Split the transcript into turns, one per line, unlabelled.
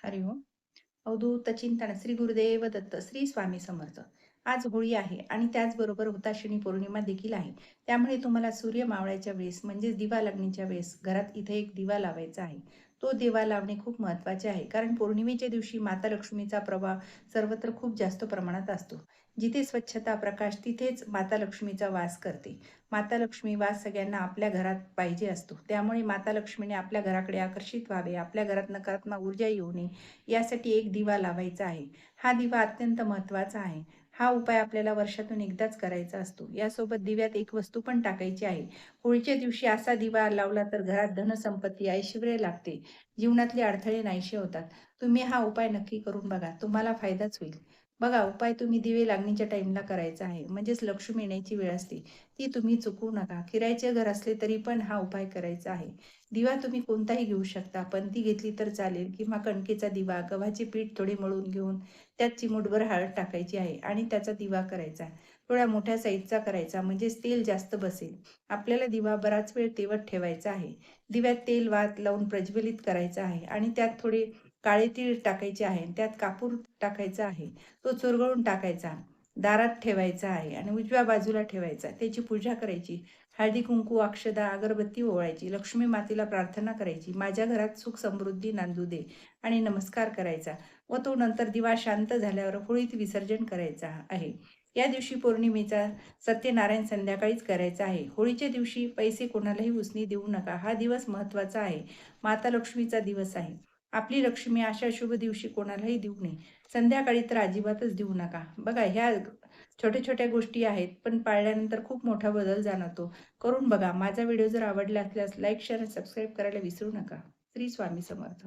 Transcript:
हरि ओम. अवधूत चिंतन श्री गुरुदेव दत्त श्री स्वामी समर्थ. आज होळी आहे आणि त्याचबरोबर हुताशनी पौर्णिमा देखील आहे. त्यामुळे तुम्हाला सूर्य मावळायच्या वेळेस म्हणजेच दिवा लागणीच्या वेळेस घरात इथे एक दिवा लावायचा आहे. तो दिवा लावणे खूप महत्त्वाचे आहे, कारण पौर्णिमेच्या दिवशी माता लक्ष्मीचा प्रभाव सर्वत्र खूप जास्त प्रमाणात असतो. जिथे स्वच्छता प्रकाश तिथेच माता लक्ष्मीचा वास करते. माता लक्ष्मी वास सगळ्यांना आपल्या घरात पाहिजे असतो. त्यामुळे माता लक्ष्मीने आपल्या घराकडे आकर्षित व्हावे, आपल्या घरात नकारात्मक ऊर्जा येऊ नये यासाठी एक दिवा लावायचा आहे. हा दिवा अत्यंत महत्त्वाचा आहे. हा उपाय आपल्याला वर्षातून एकदाच करायचा असतो. यासोबत दिव्यात एक वस्तू पण टाकायची आहे. होळीच्या दिवशी असा दिवा लावला तर घरात धनसंपत्ती, ऐश्वर्य लागते. जीवनातले अडथळे नाहीसे होतात. तुम्ही हा उपाय नक्की करून बघा. तुम्हाला फायदाच होईल. बघा, उपाय तुम्ही दिवे लागणीच्या टाईमला करायचा आहे. म्हणजेच लक्ष्मी येण्याची वेळ असते. ती तुम्ही चुकवू नका. किरायचे घर असले तरी पण हा उपाय करायचा आहे. दिवा तुम्ही कोणताही घेऊ शकता. पणती घेतली तर चालेल किंवा कणकेचा दिवा, गव्हाचे पीठ थोडे मळून घेऊन त्यात चिमूटभर हळद टाकायची आहे आणि त्याचा दिवा करायचा. थोड्या मोठ्या साईजचा करायचा, म्हणजेच तेल जास्त बसेल. आपल्याला दिवा बराच वेळ तेवत ठेवायचा आहे. दिव्यात तेल वात लावून प्रज्वलित करायचा आहे आणि त्यात थोडे काळे तीळ टाकायचे आहे. त्यात कापूर टाकायचा आहे. तो चुरगळून टाकायचा. दारात ठेवायचा आहे आणि उजव्या बाजूला ठेवायचा. त्याची पूजा करायची. हळदी कुंकू, अक्षदा, अगरबत्ती ओवाळायची. लक्ष्मी मातेला प्रार्थना करायची, माझ्या घरात सुख समृद्धी नांदू दे, आणि नमस्कार करायचा व तो नंतर दिवा शांत झाल्यावर होळीत विसर्जन करायचा आहे. या दिवशी पौर्णिमेचा सत्यनारायण संध्याकाळीच करायचा आहे. होळीच्या दिवशी पैसे कोणालाही उसने देऊ नका. हा दिवस महत्त्वाचा आहे. माता लक्ष्मीचा दिवस आहे. आपली लक्ष्मी अशा शुभ दिवशी कोणालाही देऊ नये. संध्याकाळी तर अजिबातच देऊ नका. बघा, ह्या छोट्या-छोट्या गोष्टी आहेत, पण पाळल्यानंतर खूप मोठा बदल जाणवतो. करून बघा. माझा व्हिडिओ जर आवडला असल्यास लाईक, शेअर आणि सबस्क्राईब करायला विसरू नका. श्री स्वामी समर्थ.